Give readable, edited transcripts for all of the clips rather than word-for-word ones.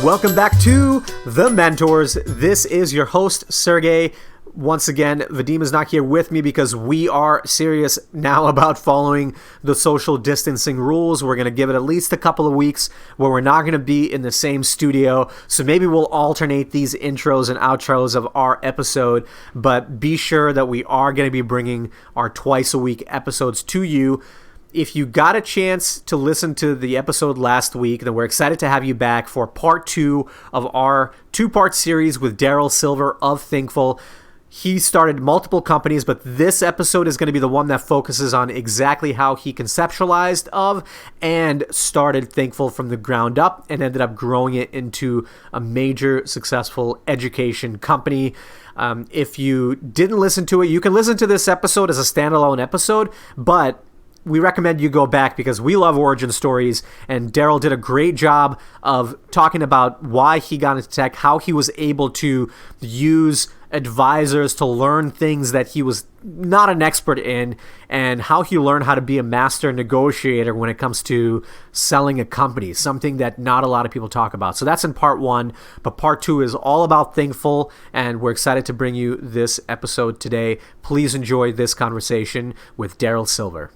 Welcome back to The Mentors. This is your host, Sergey. Once again, Vadim is not here with me because we are serious now about following the social distancing rules. We're going to give it at least a couple of weeks where we're not going to be in the same studio. So maybe we'll alternate these intros and outros of our episode. But be sure that we are going to be bringing our twice a week episodes to you. If you got a chance to listen to the episode last week, then we're excited to have you back for part 2 of our 2-part series with Darrell Silver of Thinkful. He started multiple companies, but this episode is going to be the one that focuses on exactly how he conceptualized of and started Thinkful from the ground up and ended up growing it into a major successful education company. If you didn't listen to it, you can listen to this episode as a standalone episode, but we recommend you go back because we love origin stories, and Darrell did a great job of talking about why he got into tech, how he was able to use advisors to learn things that he was not an expert in, and how he learned how to be a master negotiator when it comes to selling a company, something that not a lot of people talk about. So that's in part 1, but part 2 is all about Thinkful, and we're excited to bring you this episode today. Please enjoy this conversation with Darrell Silver.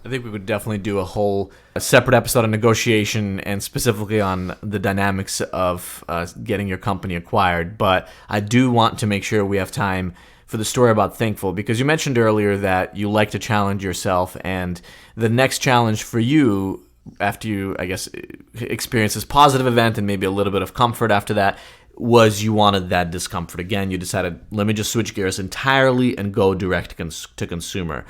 I think we would definitely do a separate episode on negotiation and specifically on the dynamics of getting your company acquired. But I do want to make sure we have time for the story about Thinkful, because you mentioned earlier that you like to challenge yourself, and the next challenge for you after you, I guess, experience this positive event and maybe a little bit of comfort after that was you wanted that discomfort. Again, you decided, let me just switch gears entirely and go direct to consumer.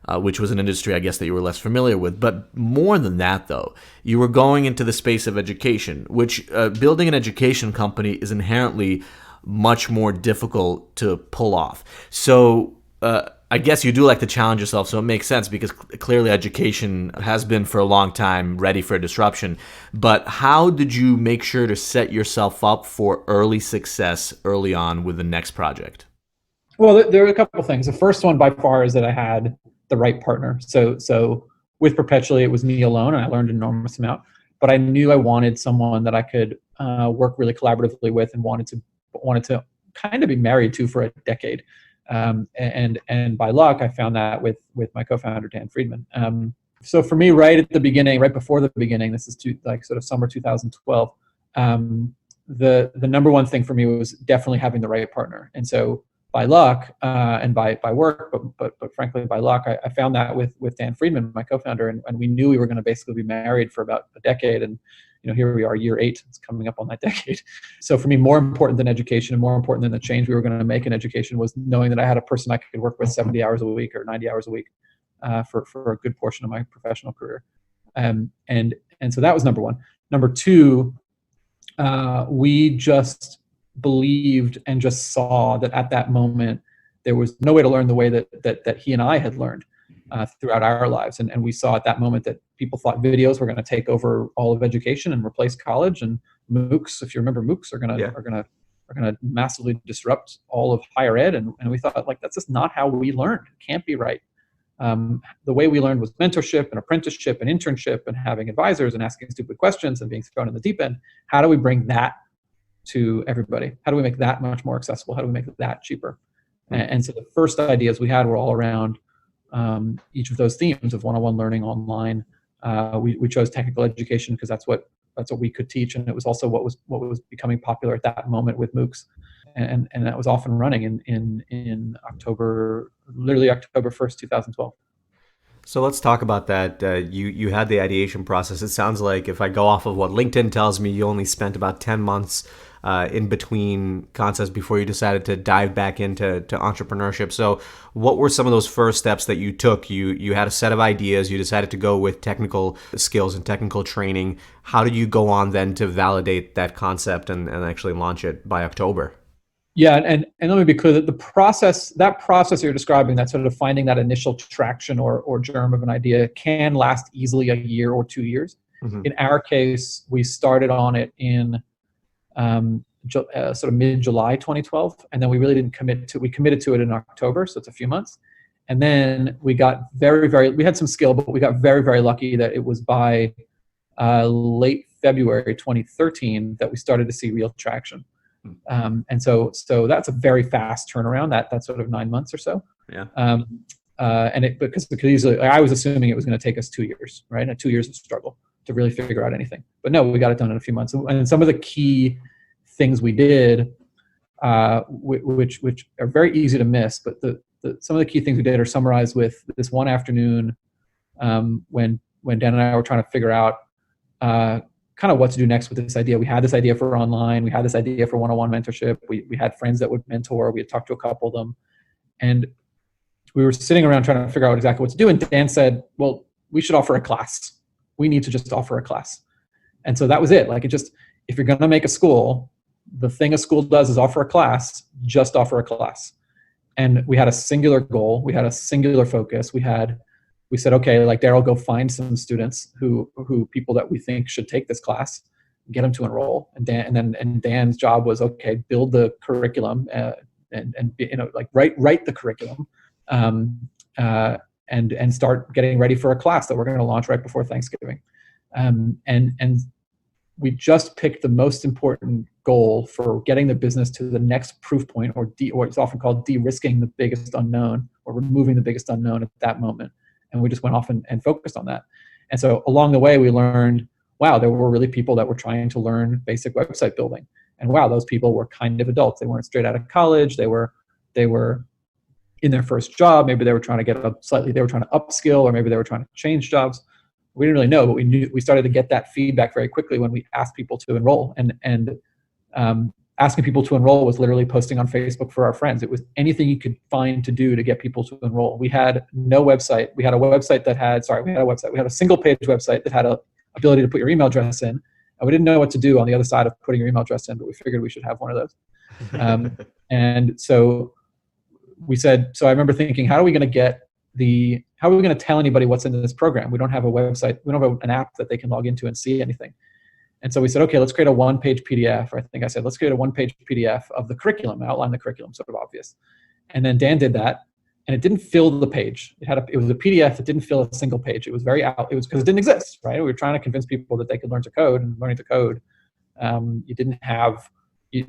Which was an industry, I guess, that you were less familiar with. But more than that, though, you were going into the space of education, which building an education company is inherently much more difficult to pull off. So I guess you do like to challenge yourself, so it makes sense because clearly education has been for a long time ready for disruption. But how did you make sure to set yourself up for early success early on with the next project? Well, there are a couple of things. The first one by far is that I had the right partner. So with Perpetually, it was me alone, and I learned an enormous amount. But I knew I wanted someone that I could work really collaboratively with, and wanted to kind of be married to for a decade. And by luck, I found that with my co-founder Dan Friedman. So for me, right at the beginning, right before the beginning, this is sort of summer 2012. The number one thing for me was definitely having the right partner. And so by luck and by work, but frankly by luck, I found that with Dan Friedman, my co-founder, and we knew we were going to basically be married for about a decade. And here we are, year 8. It's coming up on that decade. So for me, more important than education and more important than the change we were going to make in education was knowing that I had a person I could work with 70 hours a week or 90 hours a week for a good portion of my professional career. And so that was number one. Number two, we just believed and just saw that at that moment there was no way to learn the way that he and I had learned throughout our lives, and we saw at that moment that people thought videos were going to take over all of education and replace college, and MOOCs, if you remember MOOCs, are going to massively disrupt all of higher ed, and we thought, like, that's just not how we learned. It can't be right. The way we learned was mentorship and apprenticeship and internship and having advisors and asking stupid questions and being thrown in the deep end. How do we bring that to everybody? How do we make that much more accessible? How do we make that cheaper? And so the first ideas we had were all around each of those themes of one-on-one learning online. We chose technical education because that's what we could teach, and it was also what was becoming popular at that moment with MOOCs, and that was off and running in October, literally October 1st, 2012. So let's talk about that. You had the ideation process. It sounds like, if I go off of what LinkedIn tells me, you only spent about 10 months in between concepts before you decided to dive back into entrepreneurship. So what were some of those first steps that you took? You had a set of ideas. You decided to go with technical skills and technical training. How did you go on then to validate that concept and actually launch it by October? Yeah, and let me be clear that that process you're describing, that sort of finding that initial traction or germ of an idea, can last easily a year or 2 years. Mm-hmm. In our case, we started on it in sort of mid-July 2012, and then we really didn't we committed to it in October, so it's a few months. And then we got we had some skill, but we got very, very lucky that it was by late February 2013 that we started to see real traction. And so that's a very fast turnaround, that sort of 9 months or so. Yeah. And it because usually I was assuming it was going to take us 2 years, right? And 2 years of struggle to really figure out anything. But no, we got it done in a few months. And some of the key things we did, which are very easy to miss, but some of the key things we did are summarized with this one afternoon when Dan and I were trying to figure out kind of what to do next with this idea. We had this idea for online. We had this idea for one-on-one mentorship. We had friends that would mentor. We had talked to a couple of them. And we were sitting around trying to figure out exactly what to do. And Dan said, well, we should offer a class. We need to just offer a class. And so that was it. Like, if you're going to make a school, the thing a school does is offer a class, just offer a class. And we had a singular goal. We had a singular focus. We said, okay, like, Darrell, go find some students who people that we think should take this class, get them to enroll. And Dan's job was, okay, build the curriculum and like write the curriculum, and start getting ready for a class that we're going to launch right before Thanksgiving. And we just picked the most important goal for getting the business to the next proof point, or it's often called de-risking the biggest unknown, or removing the biggest unknown at that moment. And we just went off and focused on that. And so along the way, we learned, wow, there were really people that were trying to learn basic website building. And wow, those people were kind of adults. They weren't straight out of college. They were in their first job. Maybe they were trying to they were trying to upskill, or maybe they were trying to change jobs. We didn't really know, but we started to get that feedback very quickly when we asked people to enroll. And asking people to enroll was literally posting on Facebook for our friends. It was anything you could find to do to get people to enroll. We had no website. We had a website that had, we had a single page website that had a ability to put your email address in. And we didn't know what to do on the other side of putting your email address in, but we figured we should have one of those. And so we said, so I remember thinking, how are we going to tell anybody what's in this program? We don't have a website. We don't have an app that they can log into and see anything. And so we said, okay, let's create a one-page PDF. Or I think I said, let's create a one-page PDF of the curriculum, outline the curriculum, sort of obvious. And then Dan did that, and it didn't fill the page. It was a PDF that didn't fill a single page. It was because it didn't exist, right? We were trying to convince people that they could learn to code, and learning to code,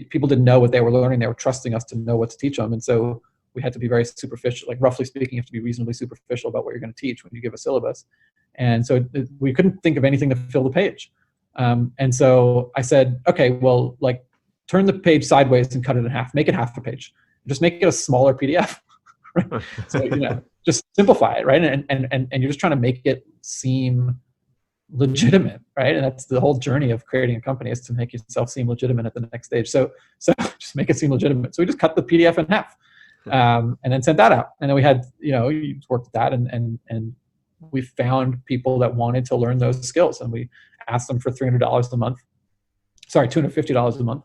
people didn't know what they were learning. They were trusting us to know what to teach them. And so we had to be very superficial. Like, roughly speaking, you have to be reasonably superficial about what you're going to teach when you give a syllabus. And so we couldn't think of anything to fill the page. And so I said, okay, well, like, turn the page sideways and cut it in half, make it half a page, just make it a smaller PDF. Right? So, just simplify it. Right. And you're just trying to make it seem legitimate. Right. And that's the whole journey of creating a company, is to make yourself seem legitimate at the next stage. So just make it seem legitimate. So we just cut the PDF in half, and then sent that out. And then we had, you worked with that, and we found people that wanted to learn those skills, and we asked them for $250 a month,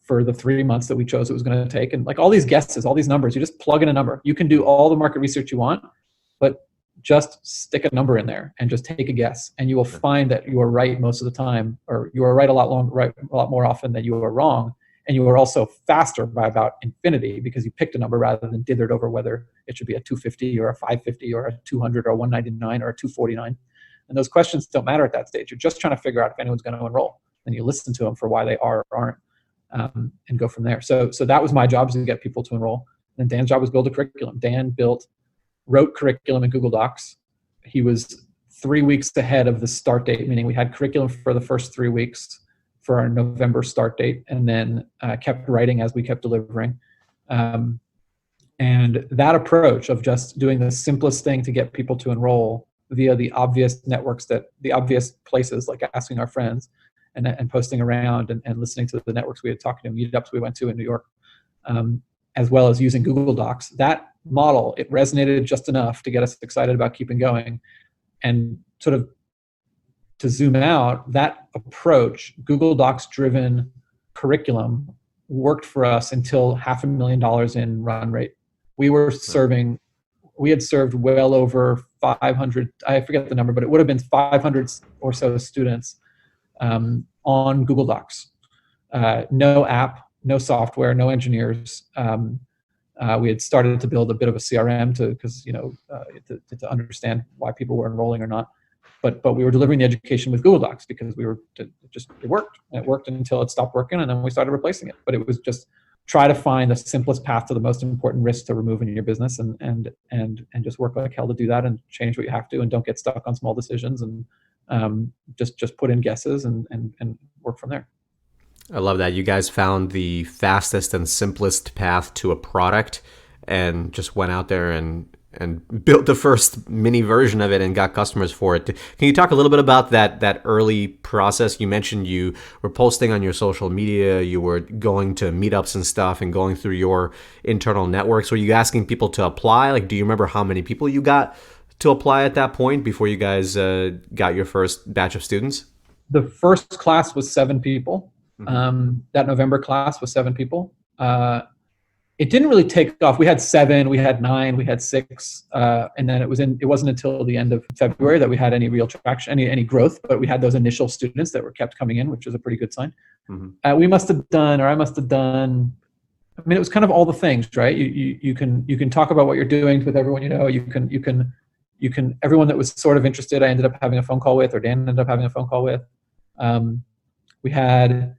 for the 3 months that we chose it was going to take. And like, all these guesses, all these numbers, you just plug in a number. You can do all the market research you want, but just stick a number in there and just take a guess. And you will find that you are right most of the time, or you are right a lot more often than you are wrong. And you are also faster by about infinity, because you picked a number rather than dithered over whether it should be a 250 or a 550 or a 200 or a 199 or a 249. And those questions don't matter at that stage. You're just trying to figure out if anyone's going to enroll. And you listen to them for why they are or aren't, and go from there. So that was my job, is to get people to enroll. And Dan's job was build a curriculum. Dan wrote curriculum in Google Docs. He was 3 weeks ahead of the start date, meaning we had curriculum for the first 3 weeks for our November start date, and then kept writing as we kept delivering. And that approach of just doing the simplest thing to get people to enroll via the obvious networks, the obvious places, like asking our friends and posting around and listening to the networks we had talked to, meetups we went to in New York, as well as using Google Docs. That model, it resonated just enough to get us excited about keeping going. And sort of to zoom out, that approach, Google Docs driven curriculum, worked for us until $500,000 in run rate. We had served well over 500, I forget the number, but it would have been 500 or so students on Google Docs. No app, no software, no engineers. We had started to build a bit of a CRM to understand why people were enrolling or not. but we were delivering the education with Google Docs because it worked. It worked until it stopped working, and then we started replacing it. But it was just try to find the simplest path to the most important risks to remove in your business, and just work like hell to do that, and change what you have to, and don't get stuck on small decisions, and just put in guesses and work from there. I love that. You guys found the fastest and simplest path to a product and just went out there and built the first mini version of it and got customers for it. Can you talk a little bit about that early process? You mentioned you were posting on your social media, you were going to meetups and stuff and going through your internal networks. Were you asking people to apply? Like, do you remember how many people you got to apply at that point before you guys got your first batch of students? The first class was 7 people. That November class was 7 people. It didn't really take off. We had 7, we had 9, we had 6, and then it wasn't until the end of February that we had any real traction, any growth. But we had those initial students that were kept coming in, which was a pretty good sign. I must have done. I mean, it was kind of all the things, right? You can talk about what you're doing with everyone you know. You can everyone that was sort of interested, I ended up having a phone call with, or Dan ended up having a phone call with. We had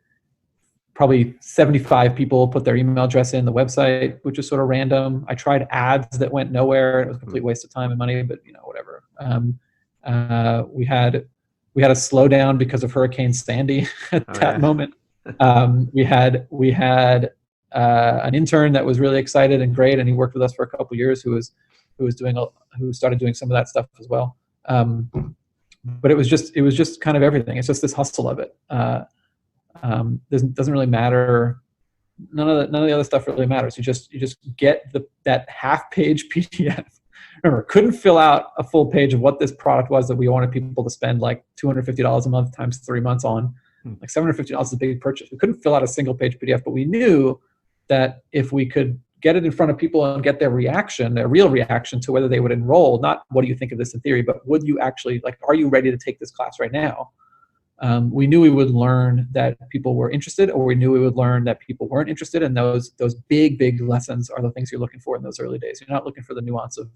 probably 75 people put their email address in the website, which is sort of random. I tried ads that went nowhere. It was a complete waste of time and money, but whatever. We had a slowdown because of Hurricane Sandy at that moment. We had an intern that was really excited and great, and he worked with us for a couple of years who started doing some of that stuff as well. But it was just kind of everything. It's just this hustle of it. Doesn't really matter. None of the other stuff really matters. You just get that half-page PDF. Remember, couldn't fill out a full page of what this product was that we wanted people to spend like $250 a month times 3 months on. Like $750 is a big purchase. We couldn't fill out a single page PDF, but we knew that if we could get it in front of people and get their reaction, their real reaction to whether they would enroll, not what do you think of this in theory, but would you actually, are you ready to take this class right now? We knew we would learn that people were interested, or we knew we would learn that people weren't interested. And those big lessons are the things you're looking for in those early days. You're not looking for the nuance of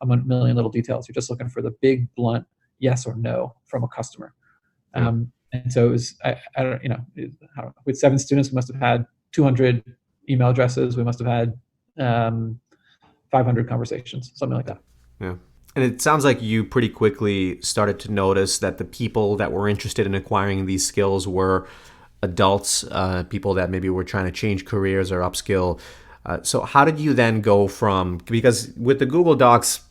a million little details. You're just looking for the big, blunt yes or no from a customer. And so it was, I don't know, with 7 students, we must have had 200 email addresses. We must have had 500 conversations, something like that. Yeah. And it sounds like you pretty quickly started to notice that the people that were interested in acquiring these skills were adults, people that maybe were trying to change careers or upskill. So how did you then go from, because with the Google Docs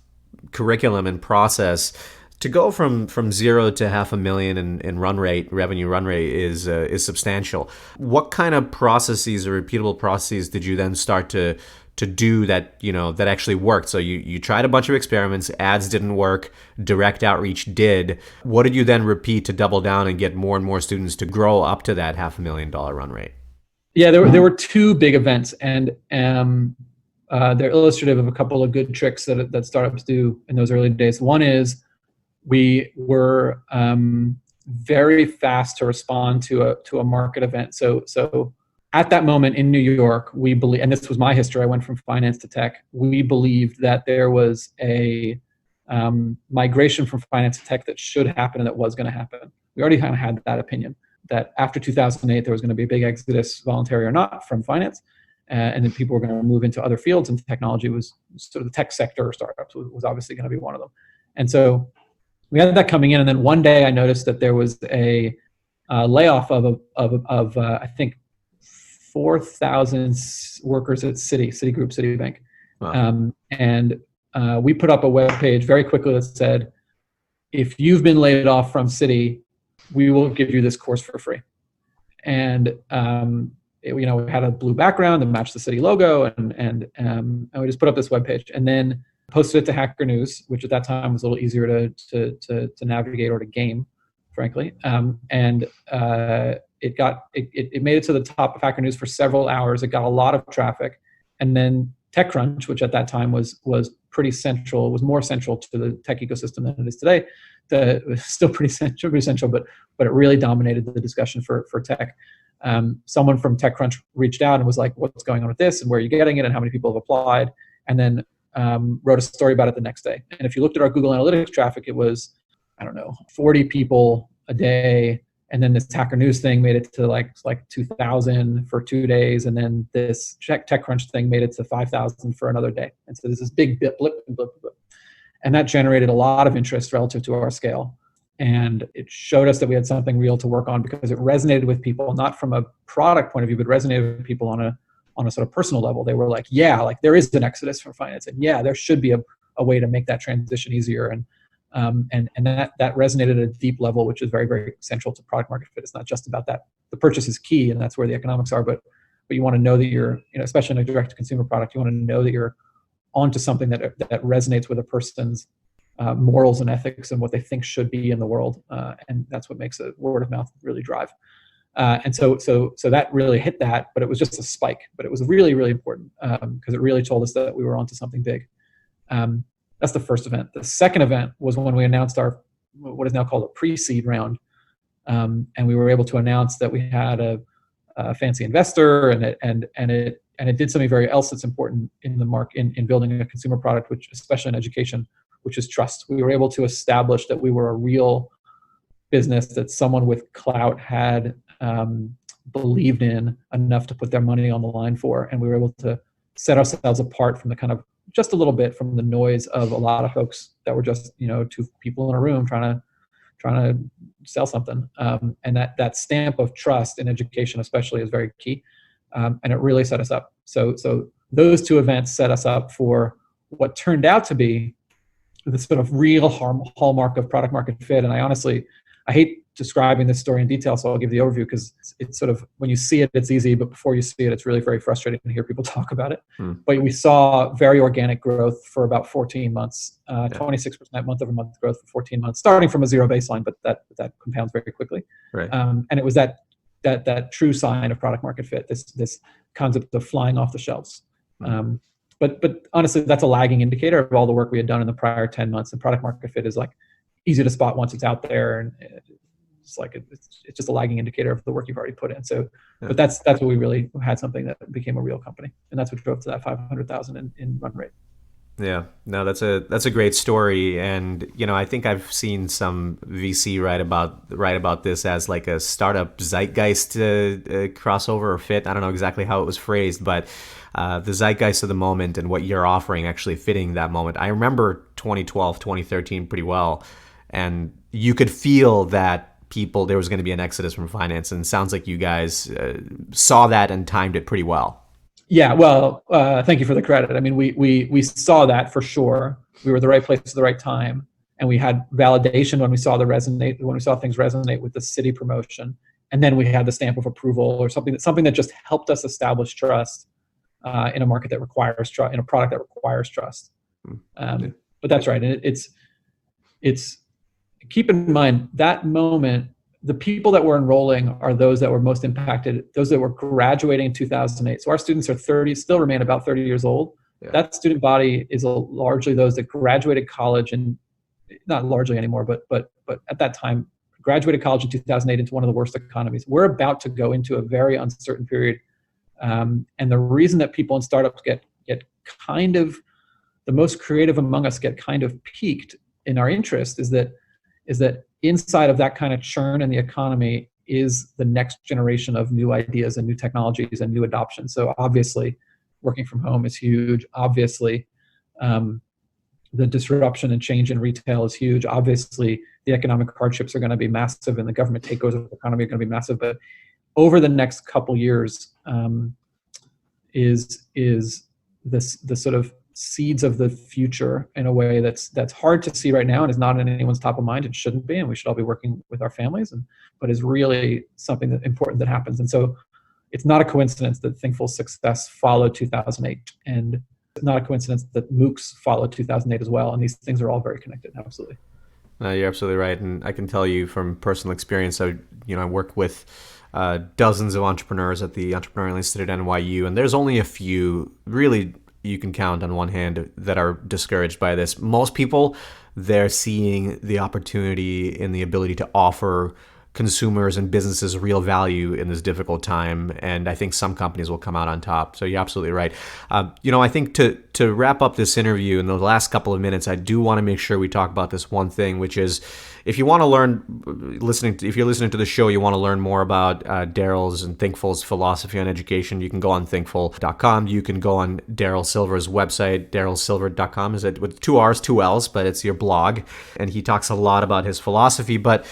curriculum and process, to go from 0 to $500,000 in revenue run rate is substantial. What kind of processes or repeatable processes did you then start to do that that actually worked? So you tried a bunch of experiments, ads didn't work, direct outreach did. What did you then repeat to double down and get more and more students to grow up to that $500,000 run rate? Yeah, there were 2 big events, and they're illustrative of a couple of good tricks that startups do in those early days. One is we were very fast to respond to a market event. So at that moment in New York, we believe, and this was my history, I went from finance to tech, we believed that there was a migration from finance to tech that should happen and that was going to happen. We already kind of had that opinion that after 2008, there was going to be a big exodus, voluntary or not, from finance, and then people were going to move into other fields, and technology was sort of the tech sector, or startups was obviously going to be one of them. And so we had that coming in, and then one day I noticed that there was a layoff of I think 4,000 workers at Citigroup, Citibank. Wow. And we put up a web page very quickly that said, if you've been laid off from Citi, we will give you this course for free. And we had a blue background that matched the Citi logo, and we just put up this web page, and then posted it to Hacker News, which at that time was a little easier to navigate or to game, frankly. It made it to the top of Hacker News for several hours. It got a lot of traffic, and then TechCrunch, which at that time was pretty central, was more central to the tech ecosystem than it is today. It was still pretty central, but it really dominated the discussion for tech. Someone from TechCrunch reached out and was like, "What's going on with this? And where are you getting it? And how many people have applied?" And then wrote a story about it the next day. And if you looked at our Google Analytics traffic, it was I don't know, 40 people a day. And then this Hacker News thing made it to like 2,000 for 2 days. And then this TechCrunch thing made it to 5,000 for another day. And so there's this big blip. And that generated a lot of interest relative to our scale. And it showed us that we had something real to work on because it resonated with people, not from a product point of view, but resonated with people on a sort of personal level. They were like, yeah, like there is an exodus from finance. And yeah, there should be a way to make that transition easier. And that resonated at a deep level, which is very, very central to product market fit. It's not just about that. The purchase is key, and that's where the economics are. But you want to know that you're, especially in a direct to consumer product, you want to know that you're onto something that resonates with a person's morals and ethics and what they think should be in the world, and that's what makes a word of mouth really drive. And so that really hit that, but it was just a spike. But it was really, really important because it really told us that we were onto something big. That's the first event. The second event was when we announced our what is now called a pre-seed round, and we were able to announce that we had a fancy investor, and it did something very else that's important in the market in building a consumer product, which especially in education, which is trust. We were able to establish that we were a real business that someone with clout had believed in enough to put their money on the line for, and we were able to set ourselves apart from the kind of just a little bit from the noise of a lot of folks that were just two people in a room trying to sell something. And that stamp of trust in education especially is very key, and it really set us up. So those two events set us up for what turned out to be the sort of real hallmark of product market fit. And I hate describing this story in detail, so I'll give the overview because it's sort of, when you see it, it's easy, but before you see it, it's really very frustrating to hear people talk about it. But we saw very organic growth for about 14 months, 26% month-over-month growth for 14 months, starting from a zero baseline, but that compounds very quickly. Right. And it was that true sign of product market fit, this concept of flying off the shelves. But honestly, that's a lagging indicator of all the work we had done in the prior 10 months. And product market fit is like easy to spot once it's out there, and it's like it's just a lagging indicator of the work you've already put in. So, but that's what we really had, something that became a real company, and that's what drove to that 500,000 in run rate. Yeah, no, that's a great story, and I think I've seen some VC write about this as like a startup zeitgeist crossover or fit. I don't know exactly how it was phrased, but the zeitgeist of the moment and what you're offering actually fitting that moment. I remember 2012, 2013 pretty well, and you could feel that there was going to be an exodus from finance, and it sounds like you guys saw that and timed it pretty well. Yeah, well, thank you for the credit. I mean, we saw that for sure. We were at the right place at the right time, and we had validation when we saw things resonate with the city promotion, and then we had the stamp of approval or something that just helped us establish trust in a market that requires trust, in a product that requires trust. But that's right, and it's keep in mind that moment. The people that were enrolling are those that were most impacted, those that were graduating in 2008. So our students are 30, still remain about 30 years old. Yeah. That student body is largely those that graduated college, and not largely anymore, but at that time, graduated college in 2008 into one of the worst economies. We're about to go into a very uncertain period. And the reason that people in startups get kind of, the most creative among us get kind of piqued in our interest is that inside of that kind of churn in the economy is the next generation of new ideas and new technologies and new adoption. So obviously, working from home is huge. Obviously, the disruption and change in retail is huge. Obviously, the economic hardships are going to be massive, and the government takeovers of the economy are going to be massive. But over the next couple years, is the sort of seeds of the future in a way that's hard to see right now and is not in anyone's top of mind. It shouldn't be, and we should all be working with our families, but is really something that important that happens. And so it's not a coincidence that Thinkful's success followed 2008, and it's not a coincidence that MOOCs followed 2008 as well. And these things are all very connected. Absolutely. You're absolutely right, and I can tell you from personal experience. I work with dozens of entrepreneurs at the Entrepreneurial Institute at NYU, and there's only a few really you can count on one hand that are discouraged by this. Most people, they're seeing the opportunity in the ability to offer consumers and businesses real value in this difficult time. And I think some companies will come out on top. So you're absolutely right. I think to wrap up this interview in the last couple of minutes, I do want to make sure we talk about this one thing, which is if you want to if you're listening to the show, you want to learn more about Darrell's and Thinkful's philosophy on education, you can go on thinkful.com. You can go on Darrell Silver's website, darrellsilver.com. Is it with 2 R's, 2 L's, but it's your blog. And he talks a lot about his philosophy. But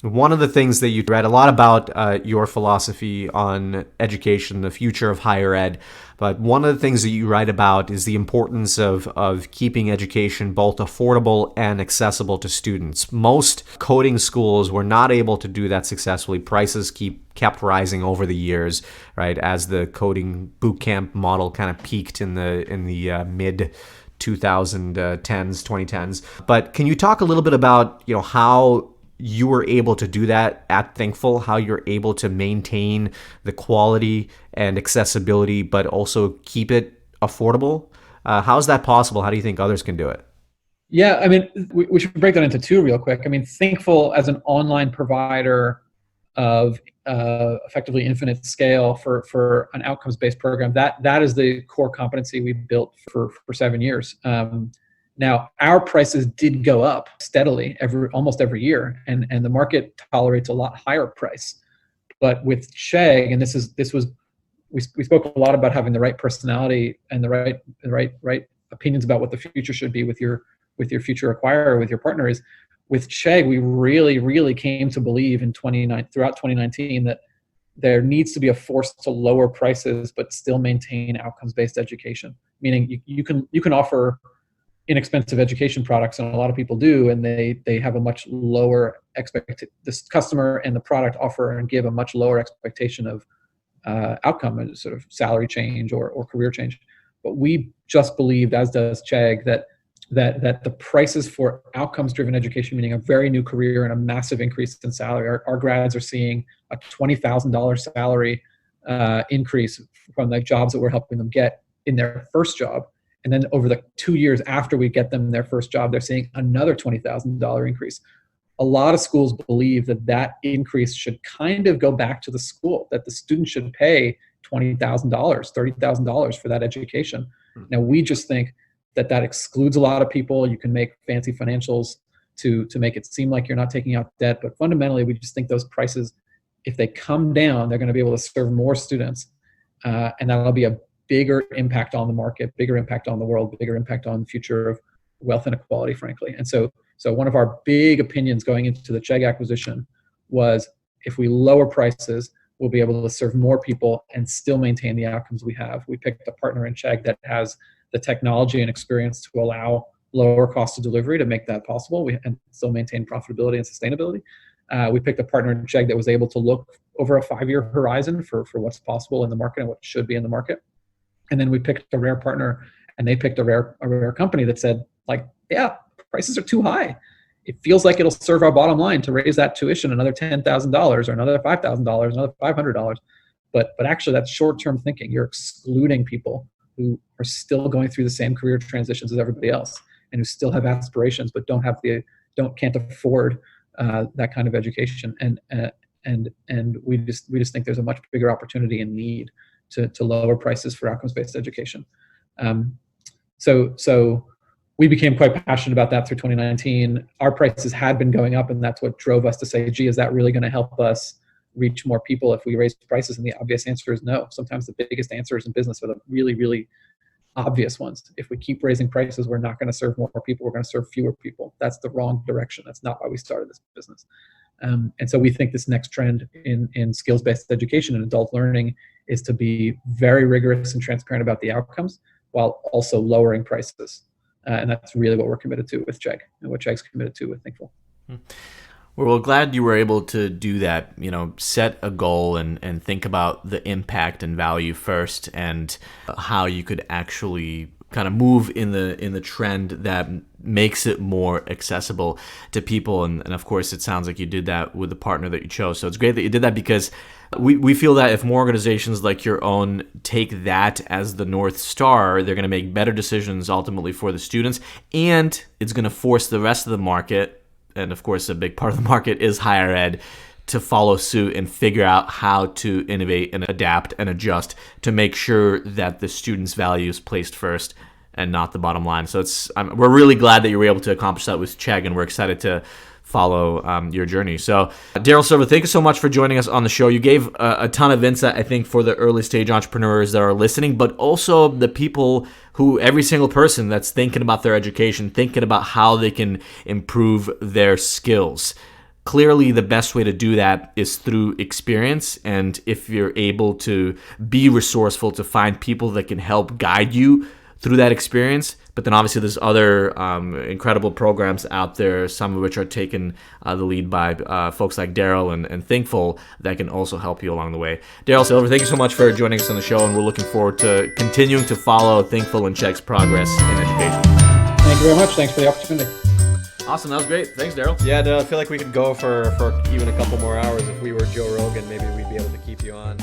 one of the things that you read a lot about your philosophy on education, the future of higher ed, but one of the things that you write about is the importance of keeping education both affordable and accessible to students. Most coding schools were not able to do that successfully. Prices kept rising over the years, right, as the coding bootcamp model kind of peaked in the mid 2010s. But can you talk a little bit about how you were able to do that at Thinkful, how you're able to maintain the quality and accessibility, but also keep it affordable? How is that possible? How do you think others can do it? Yeah, I mean, we should break that into two real quick. I mean, Thinkful as an online provider of effectively infinite scale for an outcomes-based program, that is the core competency we built for 7 years. Now, our prices did go up steadily almost every year, and the market tolerates a lot higher price. But with Chegg, and we spoke a lot about having the right personality and the right opinions about what the future should be with your future acquirer, with your partners. With Chegg, we really came to believe throughout 2019 that there needs to be a force to lower prices but still maintain outcomes-based education. Meaning you can offer inexpensive education products, and a lot of people do, and they have a much lower this customer and the product offer and give a much lower expectation of outcome, and sort of salary change or career change. But we just believed, as does Chegg, that the prices for outcomes-driven education, meaning a very new career and a massive increase in salary, our grads are seeing a $20,000 salary increase from the jobs that we're helping them get in their first job. And then over the 2 years after we get them their first job, they're seeing another $20,000 increase. A lot of schools believe that increase should kind of go back to the school, that the student should pay $20,000, $30,000 for that education. Now, we just think that excludes a lot of people. You can make fancy financials to make it seem like you're not taking out debt. But fundamentally, we just think those prices, if they come down, they're going to be able to serve more students. And that'll be a bigger impact on the market, bigger impact on the world, bigger impact on the future of wealth inequality, frankly. And so one of our big opinions going into the Chegg acquisition was, if we lower prices, we'll be able to serve more people and still maintain the outcomes we have. We picked a partner in Chegg that has the technology and experience to allow lower cost of delivery to make that possible and still maintain profitability and sustainability. We picked a partner in Chegg that was able to look over a 5-year horizon for what's possible in the market and what should be in the market. And then we picked a rare partner, and they picked a rare company that said, like, yeah, prices are too high. It feels like it'll serve our bottom line to raise that tuition another $10,000 or another $5,000, another $500. But actually, that's short-term thinking. You're excluding people who are still going through the same career transitions as everybody else, and who still have aspirations but can't afford that kind of education. And we just think there's a much bigger opportunity and need to lower prices for outcomes-based education. So we became quite passionate about that through 2019. Our prices had been going up, and that's what drove us to say, gee, is that really going to help us reach more people if we raise prices? And the obvious answer is no. Sometimes the biggest answers in business are the really, really obvious ones. If we keep raising prices, we're not going to serve more people. We're going to serve fewer people. That's the wrong direction. That's not why we started this business. And so we think this next trend in skills-based education and adult learning is to be very rigorous and transparent about the outcomes while also lowering prices. And that's really what we're committed to with Chegg, and what Chegg's committed to with Thinkful. Well, glad you were able to do that, set a goal and think about the impact and value first, and how you could actually kind of move in the trend that makes it more accessible to people. And of course, it sounds like you did that with the partner that you chose. So it's great that you did that, because we feel that if more organizations like your own take that as the North Star, they're going to make better decisions ultimately for the students, and it's going to force the rest of the market, and of course a big part of the market is higher ed, to follow suit and figure out how to innovate and adapt and adjust to make sure that the student's value is placed first and not the bottom line. So we're really glad that you were able to accomplish that with Chegg, and we're excited to follow your journey. So Darrell Silver, thank you so much for joining us on the show. You gave a ton of insight, I think, for the early stage entrepreneurs that are listening, but also the people who, every single person that's thinking about their education, thinking about how they can improve their skills. Clearly, the best way to do that is through experience. And if you're able to be resourceful, to find people that can help guide you through that experience. But then obviously there's other incredible programs out there, some of which are taken the lead by folks like Darrell and Thinkful that can also help you along the way. Darrell Silver, thank you so much for joining us on the show, and we're looking forward to continuing to follow Thinkful and Chegg's progress in education. Thank you very much. Thanks for the opportunity. Awesome. That was great. Thanks, Darrell. Yeah, I feel like we could go for even a couple more hours. If we were Joe Rogan, maybe we'd be able to keep you on.